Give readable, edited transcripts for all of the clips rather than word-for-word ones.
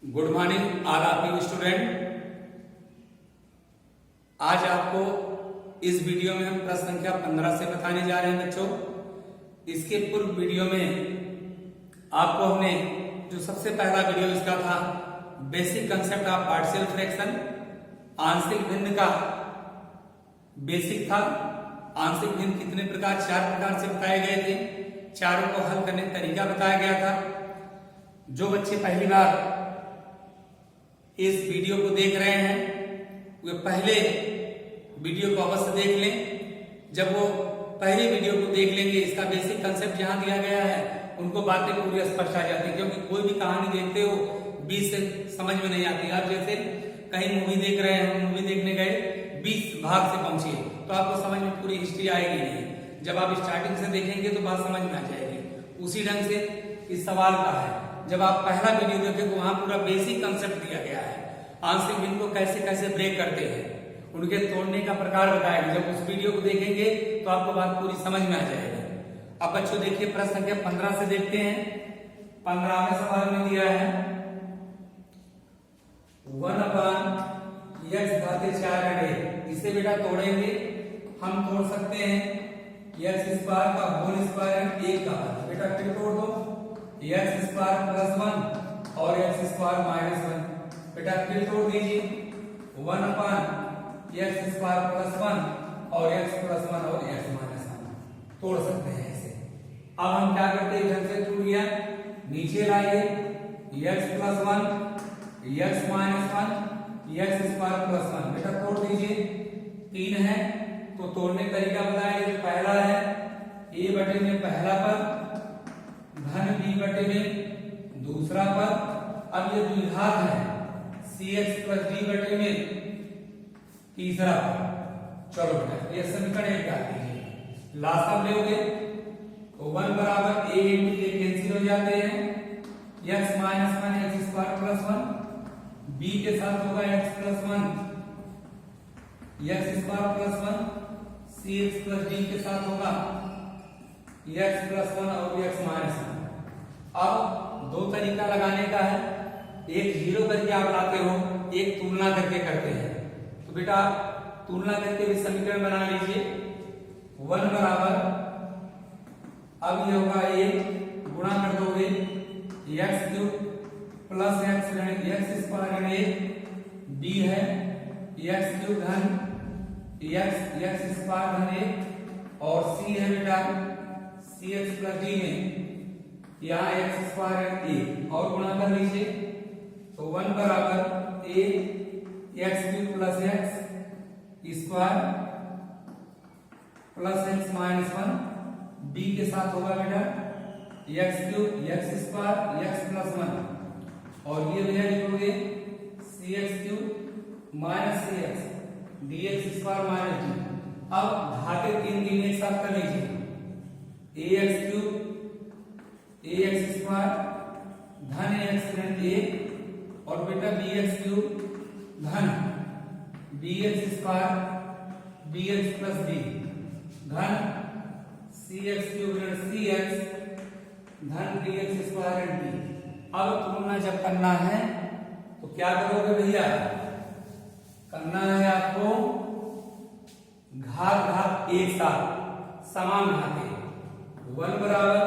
Good morning all of you student. आज आपको इस वीडियो में हम प्रश्न संख्या 15 से बताने जा रहे हैं बच्चों। इसके पूर्व वीडियो में आपको हमने जो सबसे पहला वीडियो इसका था basic concept of partial fraction, आंशिक भिन्न का बेसिक था। आंशिक भिन्न कितने प्रकार, 4 प्रकार से बताए गए थे। चारों को हल करने का तरीका बताया गया था। जो बच्चे पहली बार इस वीडियो को देख रहे हैं वे पहले वीडियो को अवश्य देख लें। जब वो पहली वीडियो को देख लेंगे, इसका बेसिक कंसेप्ट जहां दिया गया है उनको बातें पूरी स्पष्ट आ जाती है। क्योंकि कोई भी कहानी देखते हो बीच से समझ में नहीं आती। आप जैसे कहीं मूवी देख रहे हैं, मूवी देखने गए 20 भाग से पहुंचे तो आपको समझ में पूरी हिस्ट्री आएगी नहीं। जब आप स्टार्टिंग से देखेंगे तो बात समझ में आ जाएगी। उसी ढंग से इस सवाल का है, जब आप पहला वीडियो देखें तो वहां पूरा बेसिक कंसेप्ट दिया गया है। आंशिक भिन्न को कैसे कैसे ब्रेक करते हैं, उनके तोड़ने का प्रकार बताया गया। जब उस वीडियो को देखेंगे तो आपको बात पूरी समझ में आ जाएगी। अब बच्चों देखिए प्रश्न संख्या 15 से देखते हैं। 15वें सवाल में दिया है 1/x घाते 4 इसे बेटा तोड़ेंगे। हम तोड़ सकते हैं x² का होल स्क्वायर 1 का बेटा फिर तोड़ दो x² + 1 और x² - 1 बेटा फिर तोड़ दीजिए 1/x² + 1 और x + 1 और x - 1 तोड़ सकते हैं ऐसे। अब हम क्या करते हैं, इधर से टूट गया नीचे लाइए x + 1 x - 1 x² + 1 बेटा तोड़ दीजिए। 3 है तो तोड़ने का तरीका बताया। जो पहला है a बटे में पहला पद धन b बटे में दूसरा पद। अब ये द्विघात है cx + d बटे में तीसरा पद। चलो बेटा ये समीकरण एक डाल दीजिए। लास्ट में लोगे तो 1 बराबर a × a कैंसिल हो जाते हैं। x - 1 x² + 1 b के साथ होगा x + 1 x² + 1 cx + d के साथ होगा x + 1 और x - 1। अब दो तरीका लगाने का है, एक जीरो करके आप लाते हो, एक तुलना करके करते हैं। तो बेटा तुलना करके भी समीकरण बना लीजिए। 1 बराबर अब ये होगा a गुणा कर दोगे x³ + x² a b है x³ धन x² धन a और c है बेटा cx + d में यहाँ x² a और गुणा कर लीजिए। तो 1 बराबर a x³ + x² + x - 1 b के साथ होगा बेटा x³ x² x + 1 और ये भैया लिखोगे cx³ - cx dx² - d। अब घाते 3 दिन एक साथ कर लीजिए ax³ ax² धन x ऋण a और बेटा bx³ धन bx² bx + d धन cx³ ऋण cx धन dx² ऋण d। अब तुलना जब करना है तो क्या करोगे भैया, करना है आपको घात घात एक साथ समान घाते। 1 बराबर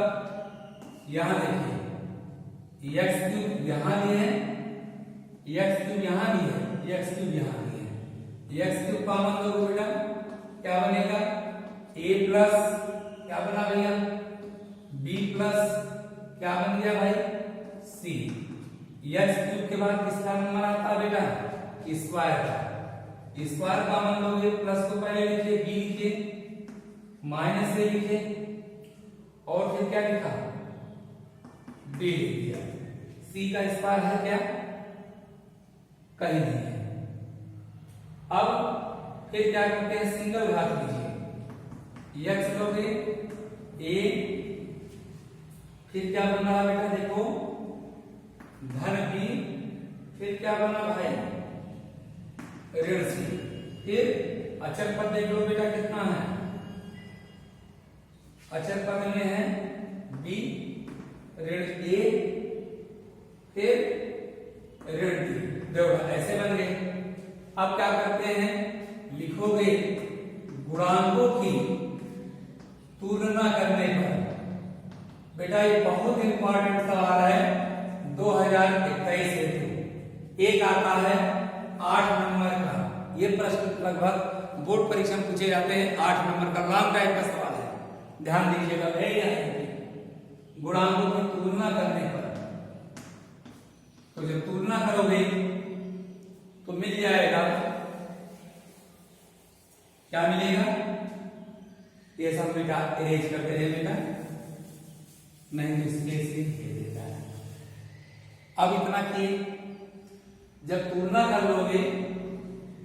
यहां देखिए x³ यहां भी है x³ यहां भी है x³ यहां भी है। x³ कॉमन लो बेटा क्या बनेगा a प्लस क्या बना भैया b प्लस क्या बन गया भाई c। x³ के बाद किसका नंबर आता है बेटा स्क्वायर का। स्क्वायर कॉमन लोगे प्लस को पहले लिखिए b लिखिए माइनस से लिखिए और फिर क्या लिखा d लिख दिया। c का स्क्वायर है क्या, कहीं नहीं है। अब फिर क्या करते हैं, सिंगल घात लीजिए x लोगे a फिर क्या बन रहा बेटा देखो धन b फिर क्या बना भाई ऋण c। फिर अचर पद देख लो बेटा कितना है, अचर पद में है b ऋण a फिर एक आता है 8 नंबर का, ये प्रश्न लगभग बोर्ड परीक्षा में पूछे जाते हैं, 8 नंबर का लॉन्ग टाइप का सवाल है, ध्यान दीजिएगा। गुणांकों की तुलना करने पर, तो जब तुलना करोगे तो मिल जाएगा, क्या मिलेगा, ये सब बेटा इरेज करते रहे बेटा, नहीं तो इसके से दे देता है। अब इतना किए, जब तुलना कर लोगे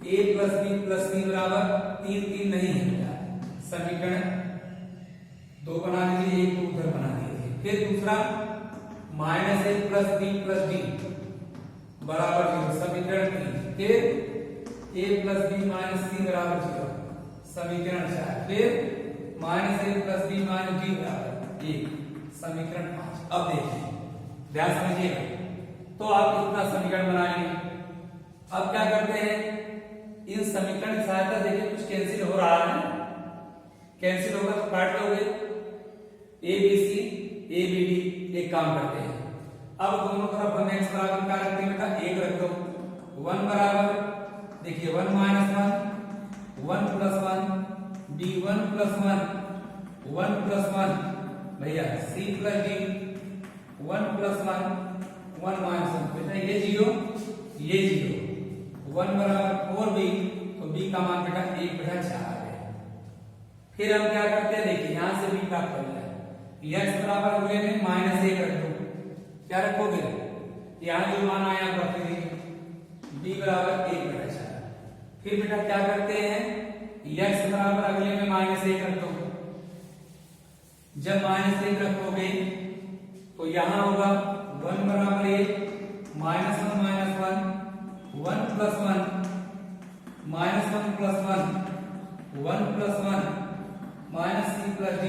a प्लस बी बराबर 3 3 नहीं है बेटा, समीकरण 2 बना लीजिए, एक तो उधर बना लीजिए। फिर दूसरा माइनस a प्लस डी बराबर 0, समीकरण 3। फिर a plus B minus C बराबर 0, समीकरण 4। फिर minus a plus B minus D बराबर 1, समीकरण 5। अब देखिए, ध्यान समझिएगा, तो आप इतना समीकरण बनाएंगे। अब क्या करते हैं, इन समीकरण की सहायता देखिए कुछ कैंसिल हो रहा है, कैंसिल होगा तो काट लोगे, A B C A B D, एक काम करते हैं। अब दोनों तरफ हम x बराबर क्या रखते हैं बेटा, 1 रख दो। 1 बराबर देखिए 1 minus 1, 1 plus 1, b 1 plus 1, 1 plus 1 भैया c plus d, 1 plus 1, 1 minus 1 बेटा, ये 0 ये 0, 1 बराबर 4b, तो b का मान बेटा 1/4 है। फिर हम क्या करते हैं, देखिए यहां से b प्राप्त कर लिया, x बराबर अगले में -1 रख दो, क्या रखोगे, यहां जो मान आया रख दीजिए, b बराबर 1/4। फिर बेटा क्या करते हैं, x बराबर अगले में -1 रख दो, जब -1 रखोगे तो यहां होगा 1 बराबर 1, -1 -1, 1 plus 1, -1 plus 1, 1 plus 1, minus c plus d,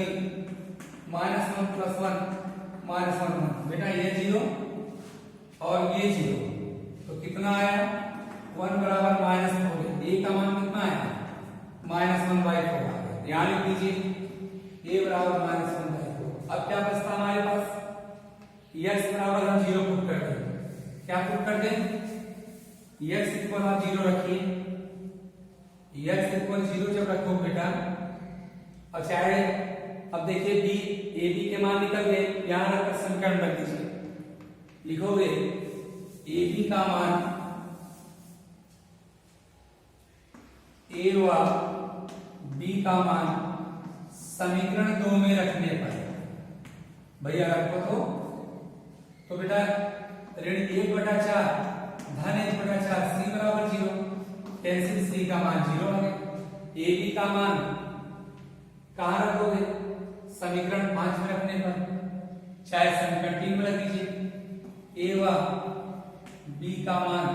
-1 plus 1, -1 बेटा ये 0 और ये 0, तो कितना आया, 1 बराबर -4, a का मान कितना आया, -1/4 आ गया। यहां लिख दीजिए a बराबर -1/4। अब क्या बचता हमारे पास, x बराबर हम 0 पुट कर दें, क्या पुट कर दें, x इक्वल आप 0 रखिए, x इक्वल 0 जब रखो बेटा, और चाहे अब देखिए b a b के मान निकल गए, यहां रखकर समीकरण रख दीजिए, लिखोगे a b का मान a व b का मान समीकरण 2 में रखने पर, भैया रखो तो बेटा ऋण 1/4 धन 1/4, c बराबर 0, कैंसिल c का मान 0 आ गया। a b का मान कहां रखोगे, समीकरण 5 में रखने पर, चाहे समीकरण 3 में रख दीजिए, a व b का मान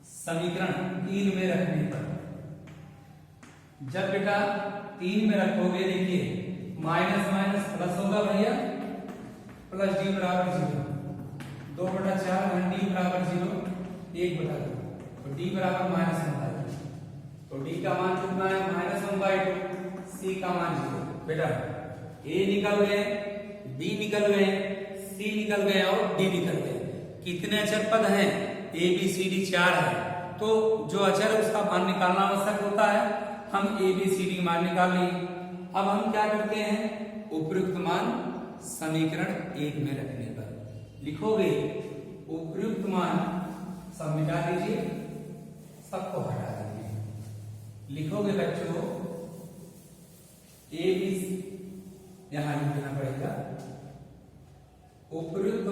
समीकरण 3 में रखने पर, जब बेटा 3 में रखोगे, देखिए माइनस माइनस प्लस होगा भैया, प्लस d बराबर 0, 2/4 धन d बराबर 0, 1/2, तो d बराबर -1/2, तो d का मान कितना है, -1/2, c का मान 0। बेटा a निकल गए, b निकल गए, c निकल गए और d निकल गए। कितने अचर पद हैं, a b c d 4 है, तो जो अचर है उसका मान निकालना आवश्यक होता है, हम a b c d मान निकाल लिए। अब हम क्या करते हैं, उपयुक्त मान समीकरण 1 में रखने पर लिखोगे, उपयुक्त मान सब मिटा दीजिए, सबको हटा दीजिए, लिखोगे बच्चों ए बी, यहां लिख देना पड़ेगा, उपयुक्त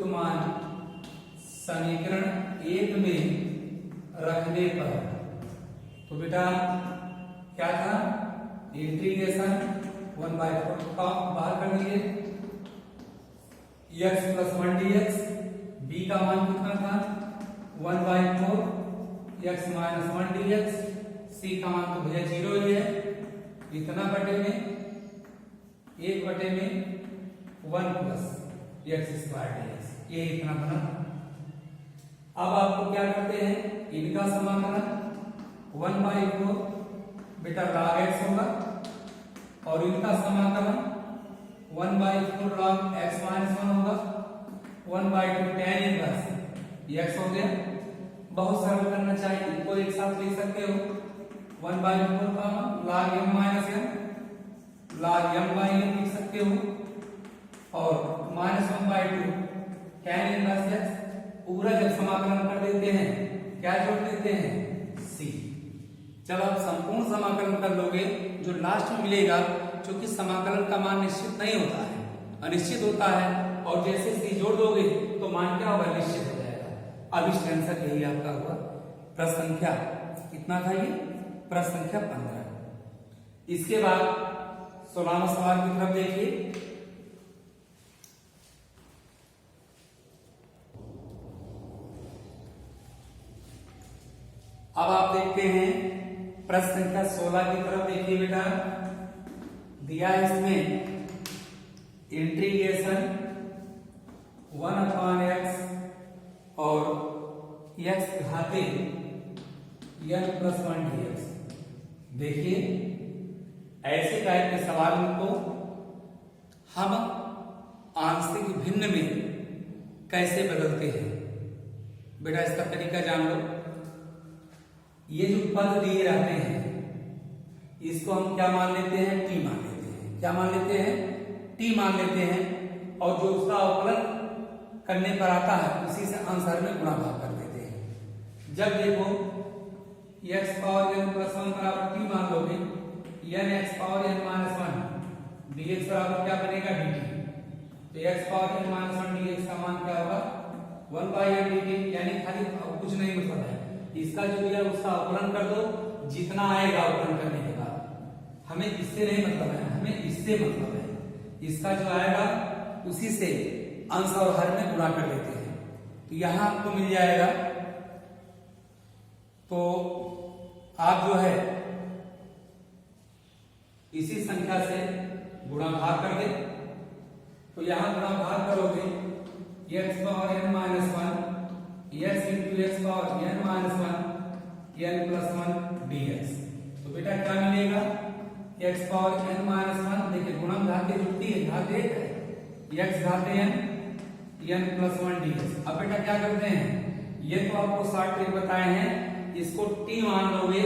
मान समीकरण 1 में रखने पर, तो बेटा क्या था, इंटीग्रेशन 1/4 का बाहर कर लीजिए, x प्लस 1 dx, b का मान कितना था 1/4, x माइनस 1 dx, c का मान तो भैया 0 ही है, इतना बटे में 1 बटे में 1 प्लस x स्क्वायर dx, ये इतना बना। अब आपको क्या करते हैं, इनका समाकलन 1/4 बेटा log x होगा, और इनका समाकलन 1/4 log x माइनस 1 होगा, x हो गया। बहुत सरल करना चाहिए, इनको एक साथ लिख सकते हो 1/4 log m minus m, log m by n लिख सकते हो और -1/2 tan इनवर्स x। पूरा जब समाकलन कर देते हैं क्या जोड़ देते हैं c। जब आप संपूर्ण समाकलन कर लोगे जो लास्ट में मिलेगा, क्योंकि समाकलन का मान निश्चित नहीं होता है, अनिश्चित होता है, और जैसे c जोड़ दोगे तो मान क्या होगा, निश्चित हो जाएगा। अब इसका आंसर यही आपका हुआ प्रश्न संख्या कितना था, ये प्रश्न संख्या 15। इसके बाद 16वां सवाल की तरफ देखिए। अब आप देखते हैं प्रश्न संख्या 16 की तरफ देखिए बेटा। दिया है इसमें इंटीग्रेशन 1/x और x घाते n+1 dx। देखिए ऐसे टाइप के सवाल को हम आंशिक भिन्न में कैसे बदलते हैं बेटा, इसका तरीका जान लो। ये जो पद दिए रहते हैं इसको हम क्या मान लेते हैं, t मान लेते हैं। क्या मान लेते हैं, t मान लेते हैं, और जो उसका अवकलन करने पर आता है उसी से आंसर में गुणा भाग कर देते हैं। जब देखो x पावर n + 1 बराबर t मान लोगे, n x power n - 1 dx बराबर क्या बनेगा, dt। तो x पावर n - 1 dx का मान क्या होगा, 1/n dt। यानी खाली कुछ नहीं मतलब है, इसका जो दिया उसका अवकलन कर दो, जितना आएगा अवकलन करने के बाद। हमें इससे नहीं मतलब है, हमें इससे मतलब है। इसका जो आएगा उसी से अंश और हर में गुणा कर देते हैं। तो यहां आपको मिल जाएगा, तो आप जो है इसी संख्या से गुणा भाग कर दे। तो यहां गुणा भाग करोगे x power n - 1 x into x power n - 1 n+1 dx। तो बेटा क्या मिलेगा, x पावर n - 1, देखिए गुणन घाते जुड़ती है, घाते एक है, x घाते n n+1 dx। अब बेटा क्या करते हैं, ये तो आपको शॉर्ट ट्रिक बताए हैं, इसको t मान लोगे,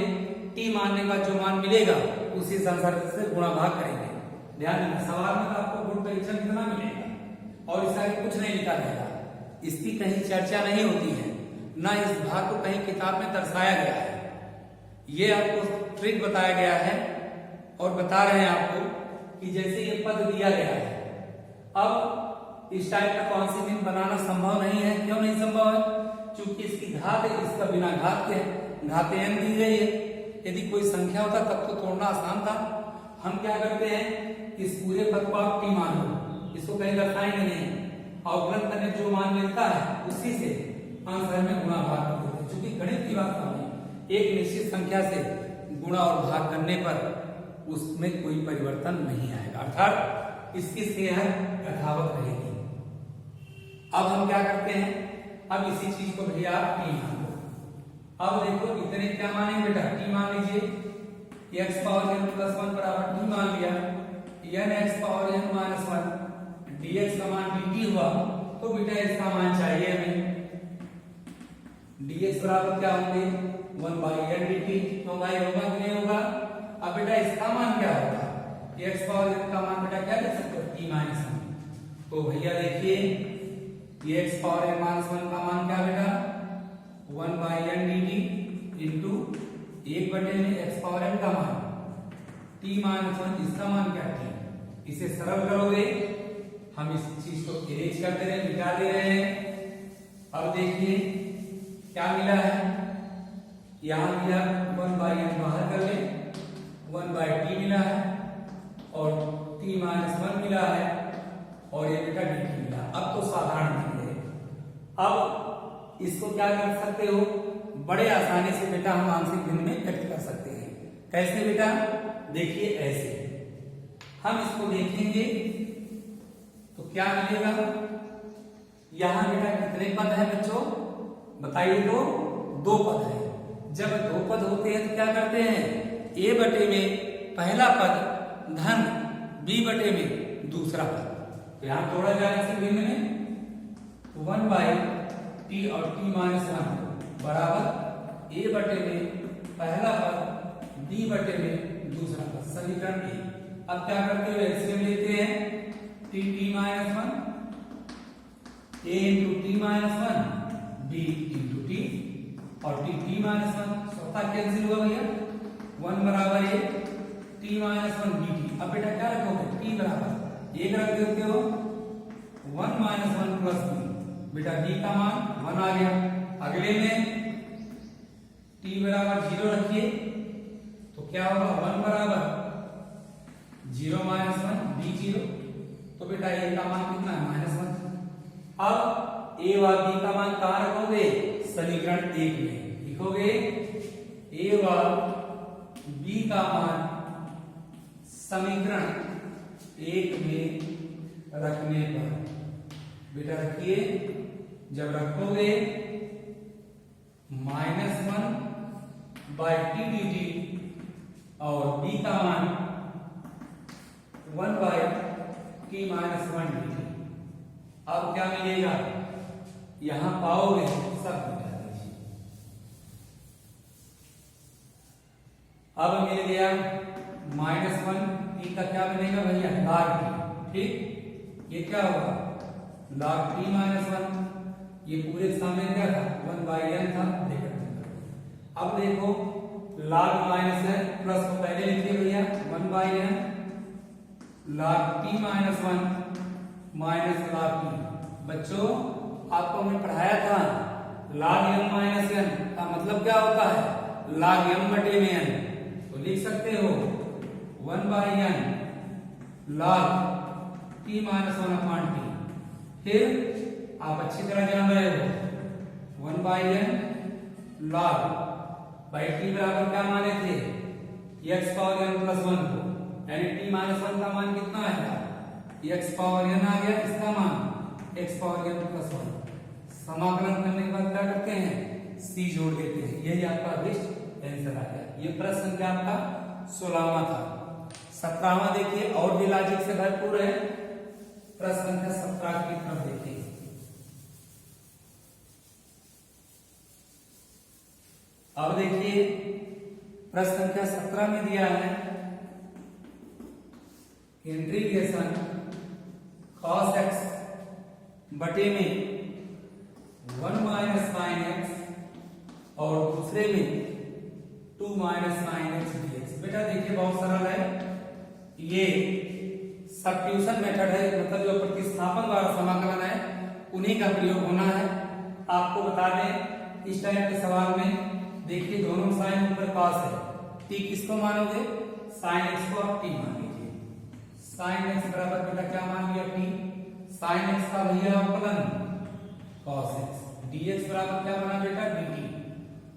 t मानने का जो मान मिलेगा उसी संसार से गुणा भाग करेंगे। ध्यान देना सवाल में आपको गुण परीक्षण कितना मिलेगा और इसका कुछ नहीं लिखा रहेगा, इसकी कहीं चर्चा नहीं होती है, ना इस भाग को कहीं किताब में दर्शाया गया है। ये आपको ट्रिक बताया गया है और बता रहे हैं आपको कि जैसे ये पद दिया गया है, अब इस टाइप का कॉन्सेप्ट बनाना संभव नहीं है। क्यों नहीं संभव है, क्योंकि इसकी घात है, इसका बिना घात के घाते n दी गई है। यदि कोई संख्या होता तब तो तोड़ना आसान था। हम क्या करते हैं, इस पूरे पद को आप t मान लो, इसको कहीं दर्शाएंगे नहीं, अवकलन करने जो मान मिलता है उसी से आंसर में गुणा भाग कर देते हैं। क्योंकि गणित की बात नहीं, एक निश्चित संख्या से गुणा और भाग करने पर उसमें कोई परिवर्तन नहीं आएगा, अर्थात इसकी सेहत यथावत रहेगी। अब हम क्या करते हैं, अब इसी चीज को भैया आप टी मान लो। अब देखो इतने क्या मानेंगे बेटा, टी मान लीजिए, x पावर n + 1 बराबर टी मान लिया, n x power n - 1 dx का मान dt हुआ। तो बेटा इसका मान चाहिए हमें, dx बराबर क्या होंगे 1/n dt। तो भाई होगा कि नहीं होगा। अब बेटा इसका मान क्या होगा, x पावर n का मान बेटा क्या लिख सकते हो, t - 1। तो भैया देखिए ये x पावर n - 1 का मान क्या बेटा 1/n dt इंटू 1/में x पावर n का मान t - 1, इसका मान क्या t। इसे सरल करोगे, हम इस चीज को इरेज करते रहे, मिटा दे रहे हैं। अब देखिए क्या मिला है, यहां मिला 1/n बाहर कर ले, 1/t मिला है और t - 1 मिला है और ये बेटा dt मिला। अब तो साधारण है। अब इसको क्या कर सकते हो, बड़े आसानी से बेटा हम आंशिक भिन्न में व्यक्त कर सकते हैं। कैसे बेटा, देखिए ऐसे हम इसको देखेंगे तो क्या मिलेगा, यहां बेटा कितने पद है बच्चों बताइए, तो 2 पद है। जब 2 पद होते हैं तो क्या करते हैं, a/में पहला पद धन b/में दूसरा पद। तो यहां तोड़ा जाए इसे भिन्न में 1/t टी और टी माइनस वन बराबर ए बटे में पहला पद बी बटे में दूसरा पद, समीकरण ए। अब क्या करते हुए एलसीएम लेते हैं, T T minus one A into T minus one B into T और टी टी माइनस वन स्वतः कैंसिल हुआ भैया, वन बराबर A T minus one B T. अब बेटा क्या रखोगे, टी बराबर एक रख देते हो, one minus one plus B, बेटा बी का मान वन आ गया। अगले में टी बराबर जीरो रखिए तो क्या होगा, वन बराबर zero minus one B zero, तो बेटा ए का मान कितना है, माइनस वन। अब ए व बी का मान कहां रखोगे, समीकरण एक में लिखोगे ए व बी का मान समीकरण एक में रखने पर, बेटा रखिए, जब रखोगे minus one by T D T और बी का मान one by T minus one D T. अब क्या मिलेगा, यहां पाओगे सब मिटा दीजिए। अब मिल गया माइनस वन टी का क्या बनेगा भैया, log टी, ठीक। ये क्या होगा, log टी माइनस वन, ये पूरे सामने क्या था, वन बाई एन था, देखो। अब देखो log माइनस है प्लस को पहले लिखिए भैया, one by N log T minus one minus log T. बच्चों आपको हमने पढ़ाया था log m माइनस एन का मतलब क्या होता है, log m बटे में n, तो लिख सकते हो one by N log T minus one upon T. फिर आप अच्छी तरह जान रहे हो, one by N log by T बराबर क्या माने थे, X power N plus one को, यानी टी माइनस वन का मान कितना आएगा, एक्स पावर एन आ गया, इसका मान X power N plus one. समाकलन करने के बाद क्या करते हैं, सी जोड़ देते हैं, यही आपका बेस्ट आंसर आ गया। ये प्रश्न संख्या आपका 16वां था। 17वां देखिए और भी लॉजिक से भरपूर है, प्रश्न संख्या 17 की तरफ देखिए। अब देखिए प्रश्न संख्या 17 में दिया है इंटीग्रेशन cos x बटे में 1 माइनस साइन एक्स और दूसरे में 2 माइनस साइन एक्स dx। बेटा देखिए बहुत सरल है, ये सब्स्टिट्यूशन मेथड है, मतलब जो प्रतिस्थापन द्वारा समाकलन है उन्हीं का प्रयोग होना है। आपको बता दें इस टाइप के सवाल में देखिए दोनों साइन ऊपर पास है, टी किसको मानोगे, साइन एक्स को आप टी मान लीजिए। साइन एक्स बराबर बेटा क्या मान लिया, टी, साइन एक्स का भैया अवकलन cos x, dx बराबर क्या बना बेटा, dt।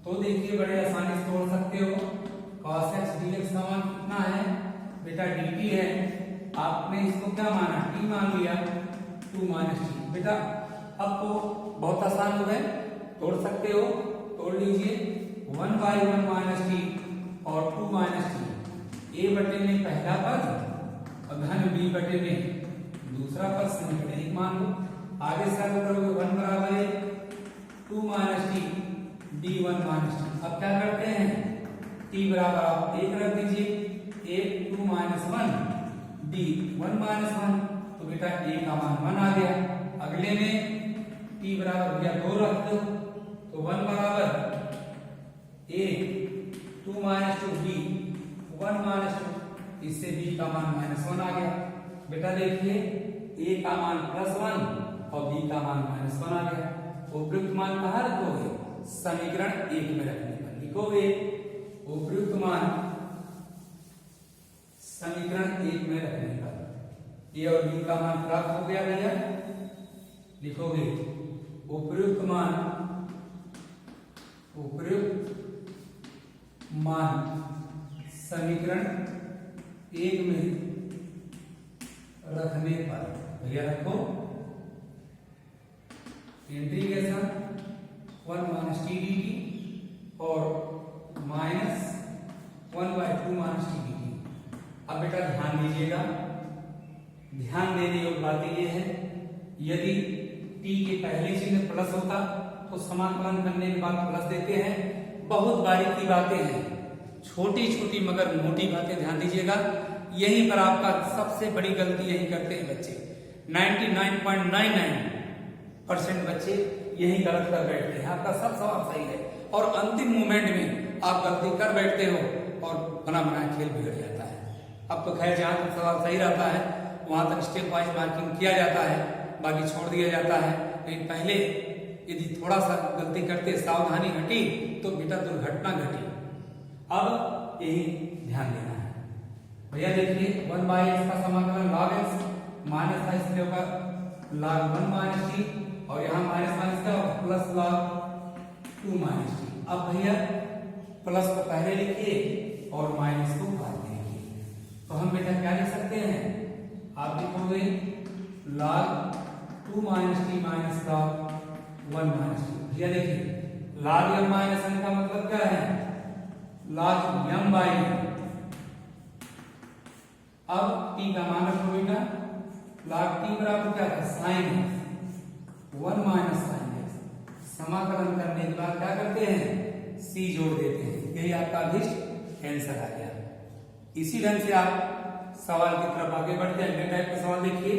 तो देखिए बड़े आसानी से तोड़ सकते हो, cos x dx का मान कितना है बेटा, dt है, आपने इसको क्या माना, t मान लिया, 2 माइनस टी। बेटा अब तो बहुत आसान हो गए, तोड़ सकते हो, तोड़ लीजिए, 1 बाई 1 माइनस टी और 2 माइनस टी, ए बटे में पहला पद और धन बी बटे में दूसरा पद, समीकरण एक मान लो। आगे सरल करोगे 1 बराबर है 2 minus T D 1 minus T. अब क्या करते हैं, टी बराबर आप एक रख दीजिए, ए 2 minus one D 1 minus one, तो बेटा ए का मान 1 आ गया। अगले में टी बराबर भैया 2 रख दो, तो 1 बराबर A 2 minus two B 1 minus two, इससे बी का मान -1 आ गया। बेटा देखिए ए का मान +1 और बी का मान -1 आ गया। उपयुक्त मान कहाँ रखोगे, समीकरण 1 में रखने पर लिखोगे उपयुक्त मान समीकरण 1 में रखने पर। ए और बी का मान प्राप्त हो गया भैया, लिखोगे उपयुक्त मान समीकरण 1 में रखने पर भैया रखो integration 1 minus T D T और -1 by 2 minus T D T. अब बेटा ध्यान दीजिएगा, ध्यान देने योग्य बात यह है, यदि टी के पहले चिन्ह प्लस होता तो समाकलन करने के बाद प्लस देते हैं। बहुत बारीकी बातें हैं, छोटी छोटी मगर मोटी बातें, ध्यान दीजिएगा। यहीं पर आपका सबसे बड़ी गलती यही करते हैं बच्चे। 99.99% बच्चे यही गलत कर बैठते हैं। आपका सब सवाल सही है और अंतिम मोमेंट में आप गलती कर बैठते हो और बना बनाया खेल बिगड़ जाता है। अब तो खैर जहां तक सवाल सही रहता है वहां तक स्टेप वाइज मार्किंग किया जाता है, बाकी छोड़ दिया जाता है। लेकिन पहले यदि थोड़ा सा गलती करते, सावधानी हटी, तो बेटा दुर्घटना घटी। अब यही ध्यान देना है भैया। देखिए 1/x का समाकलन log x माइनस था, इसलिए होगा log 1 माइनस t, और यहाँ माइनस माइनस का प्लस log 2 माइनस t। अब भैया प्लस को पहले लिखिए और माइनस को बाद में लिखिए। तो हम बेटा क्या लिख सकते हैं, आप लिखोगे log 2 minus t minus log 1 minus t। भैया देखिए log m माइनस n का मतलब क्या है, log m बाई n। अब t का मान रखो बेटा, log t बराबर क्या था, sin x 1 minus sin x। समाकलन करने के बाद क्या करते हैं, c जोड़ देते हैं। यही आपका अभिष्ट आंसर आ गया। इसी ढंग से आप सवाल की तरफ आगे बढ़ते हैं। अगले टाइप का सवाल देखिए।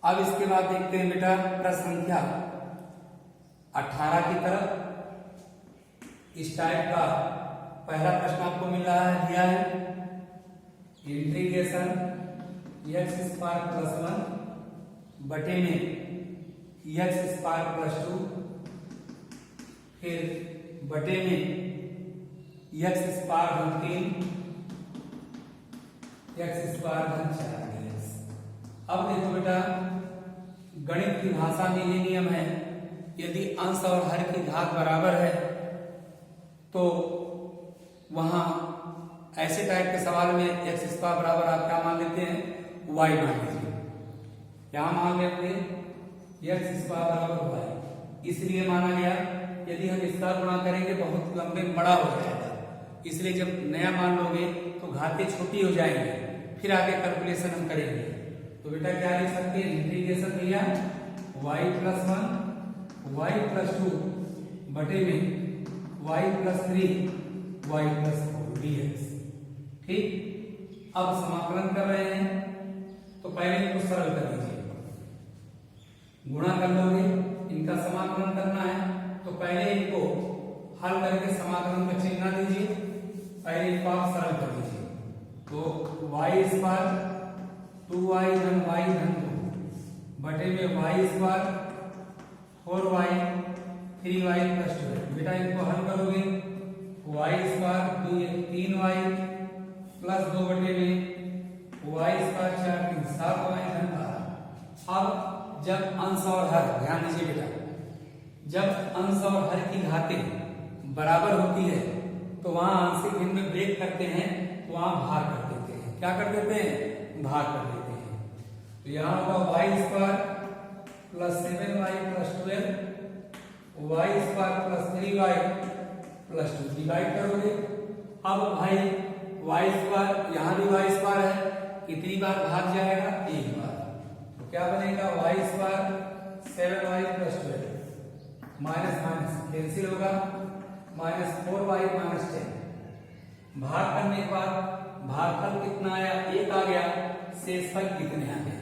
अब इसके बाद देखते हैं बेटा प्रश्न संख्या 18 की तरफ। इस टाइप का पहला प्रश्न आपको मिल रहा है, दिया है इंटीग्रेशन x स्क्वायर प्लस 1 बटे में x स्क्वायर प्लस 2, फिर बटे में x स्क्वायर धन 3 x स्क्वायर धन 4 dx। अब देखो बेटा गणित की भाषा में ये नियम है, यदि अंश और हर की घात बराबर है तो वहां ऐसे टाइप के सवाल में x स्क्वायर बराबर आप क्या मान लेते हैं, y मान लीजिए। क्या मान लेते हैं, x स्क्वायर बराबर y। इसलिए माना गया यदि हम इसका गुणा करेंगे बहुत लंबे बड़ा हो जाएगा, इसलिए जब नया मान लोगे तो घातें छोटी हो जाएंगी, फिर आगे कैलकुलेशन हम करेंगे। तो बेटा क्या लिख सकते हैं, इंटीग्रेशन भैया y प्लस 1 y प्लस 2 बटे में y plus 3 y plus 4 dx। ठीक, अब समाकलन कर रहे हैं तो पहले इनको सरल कर दीजिए, गुणा कर लोगे, इनका समाकलन करना है तो पहले इनको हल करके समाकलन का चिन्ह दीजिए, पहले इनको आप सरल कर दीजिए। तो y स्क्वायर 2y धन y धन 2 बटे में y square 4y 3y plus 2। बेटा इनको हल करोगे, y स्क्वायर 3y प्लस 2 बटे में y स्क्वायर 4 3 7y धन 12। अब जब अंश और हर, ध्यान दीजिए बेटा, जब अंश और हर की घातें बराबर होती है तो वहां आंशिक भिन्न में ब्रेक करते हैं, वहां भाग कर देते हैं। क्या कर देते हैं, भाग कर देते हैं। तो यहां होगा y square plus 7y plus 12 y square plus 3y plus 2 divide करोगे। अब भाई y स्क्वायर, यहां भी y स्क्वायर है, कितनी बार भाग जाएगा, एक बार। तो क्या बनेगा, y square 7y plus 12 minus minus cancel होगा, माइनस 4y माइनस 10। भाग करने के बाद भागफल कितना आया, एक आ गया, शेषफल कितने आ गए।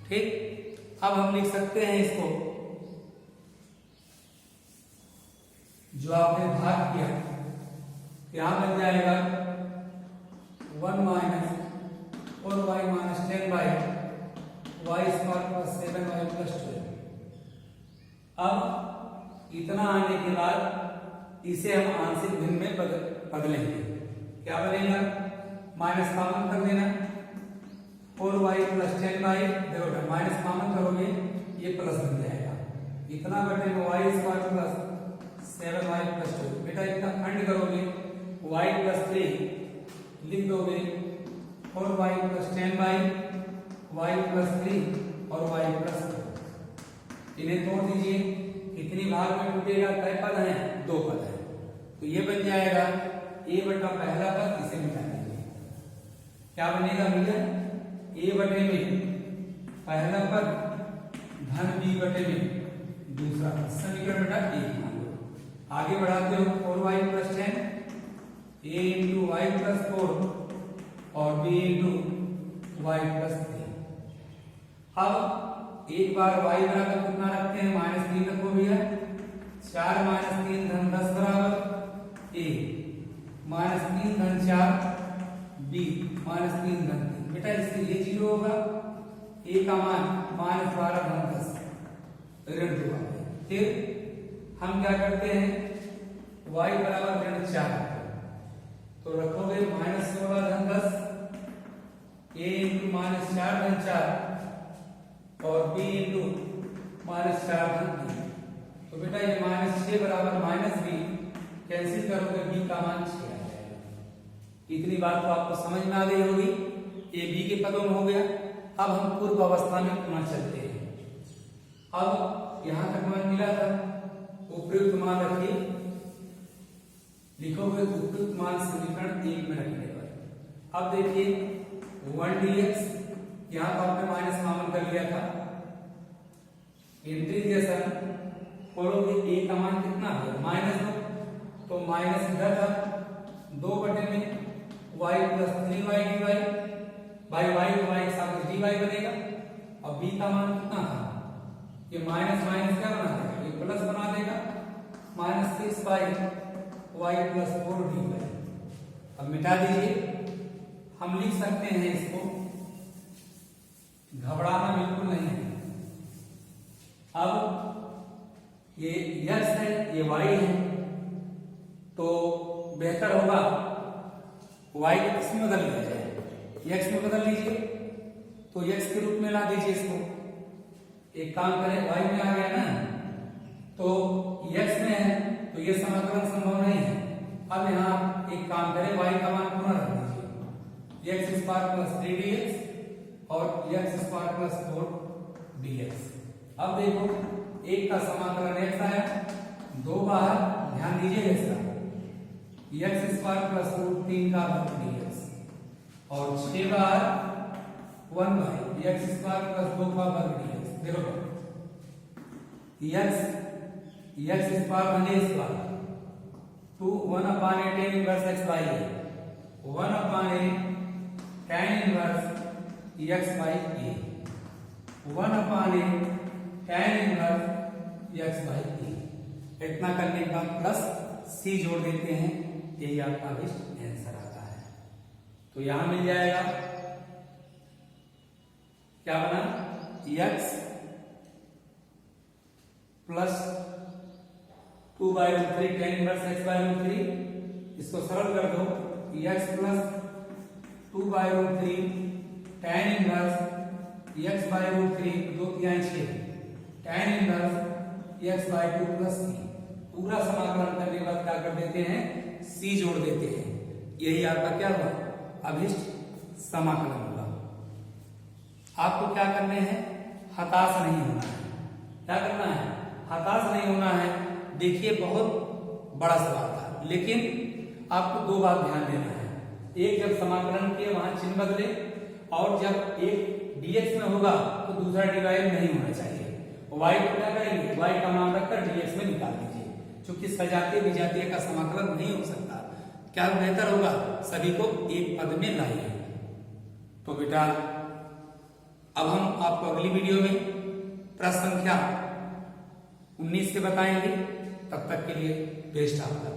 ठीक, अब हम लिख सकते हैं इसको, जो आपने भाग किया यहां बन जाएगा 1 minus 4y minus 10 by y square plus 7y plus 12। अब इतना आने के बाद इसे हम आंशिक भिन्न में बदलेंगे। क्या बनेगा, माइनस कॉमन कर देना, 4y प्लस 10y, देखो माइनस कॉमन करोगे ये प्लस बन जाएगा, इतना बटे में y square plus 7y plus 2। बेटा इतना खंड करोगे, y प्लस 3 लिख दोगे, 4y plus 10y y plus 3 और y प्लस 4। इन्हें तोड़ दीजिए, कितनी भाग में टूटेगा, कई पद हैं, 2 पद हैं। तो ये बन जाएगा a बटा पहला पद, इसे मिटा दीजिए, क्या बनेगा भैया, ए बटे में पहला पद धन बी बटे में दूसरा पद, समीकरण बेटा एक मान लो। आगे बढ़ाते हो 4y + 10 a × y + 4 और b × y + 3। अब एक बार y बराबर कितना रखते हैं, -3 रखो भैया। 4 - 3 धन 10 बराबर a, -3 धन 4 b, -3 धन 3। बेटा इससे ये 0 होगा, a का मान -12 धन 10 ऋण 2 आ गया। फिर हम क्या करते हैं, y बराबर ऋण 4 तो रखोगे -16 धन 10 a × -4 धन 4 और b × -4 धन 3। तो बेटा ये -6 बराबर -b कैंसिल करोगे, b का मान 6 आ जाएगा। इतनी बात तो आपको समझ में आ गई होगी, ये b के पदों में हो गया। अब हम पूर्व अवस्था में पुनः चलते हैं। अब यहां तक मान मिला था, उपयुक्त मान रखिए, लिखोगे उपयुक्त मान समीकरण 1 में रखने पर। अब देखिए 1 dx, यहां पर आपने माइनस कॉमन कर लिया था, इंटीग्रेशन खोलोगे a का मान कितना है, -2 तो माइनस इधर था 2 बटे में y + 3y dy by y तो y के साथ dy बनेगा। अब b का मान कितना था, ये माइनस माइनस क्या बना देगा, ये प्लस बना देगा, -6y + 4 dy। अब मिटा दीजिए। हम लिख सकते हैं इसको, घबराना बिल्कुल नहीं है। अब ये x है, ये y है, तो बेहतर होगा y को किसमें बदल लिया जाए, x में बदल लीजिए। तो x के रूप में ला दीजिए इसको। एक काम करें, y में आ गया ना, तो x में है तो ये समाकलन संभव नहीं है। अब यहाँ एक काम करें, y का मान पुनः रख दीजिए, x² + 3dx और x² + 4 dx। अब देखो एक का समाकलन x आया, 2 बाहर, ध्यान दीजिए इसका, x² + √3 का वर्ग dx और 6 बाहर 1/x² + 2 का वर्ग dx। देखो x² बने square 2 1/a tan inverse x by a, 1/a tan inverse x by a, 1/a tan inverse x by a। इतना करने के बाद प्लस c जोड़ देते हैं, यही आपका बेस्ट आंसर आता है। तो यहां मिल जाएगा क्या बना, x plus 2/√3 tan inverse x by √3, इसको सरल कर दो, x plus 2/√3 tan inverse x by √3, 2 × 6 tan inverse x by 2 + 3। पूरा समाकलन करने के बाद क्या कर देते हैं, c जोड़ देते हैं, यही आपका क्या हुआ, अभिष्ट समाकलन हुआ। आपको क्या करने हैं, हताश नहीं होना है। क्या करना है, हताश नहीं होना है। देखिए बहुत बड़ा सवाल था, लेकिन आपको 2 बात ध्यान देना है। एक, जब समाकलन किए वहां चिन्ह बदले, और जब एक dx में होगा तो दूसरा dy नहीं होना चाहिए। y को क्या करेंगे, y का मान रखकर dx में निकाल दीजिए, क्योंकि सजातीय विजातीय का समाकलन नहीं हो सकता। क्या बेहतर होगा, सभी को एक पद में लाइए। तो बेटा अब हम आपको अगली वीडियो में प्रश्न संख्या 19 से बताएंगे। तब तक के लिए बेस्ट आपका।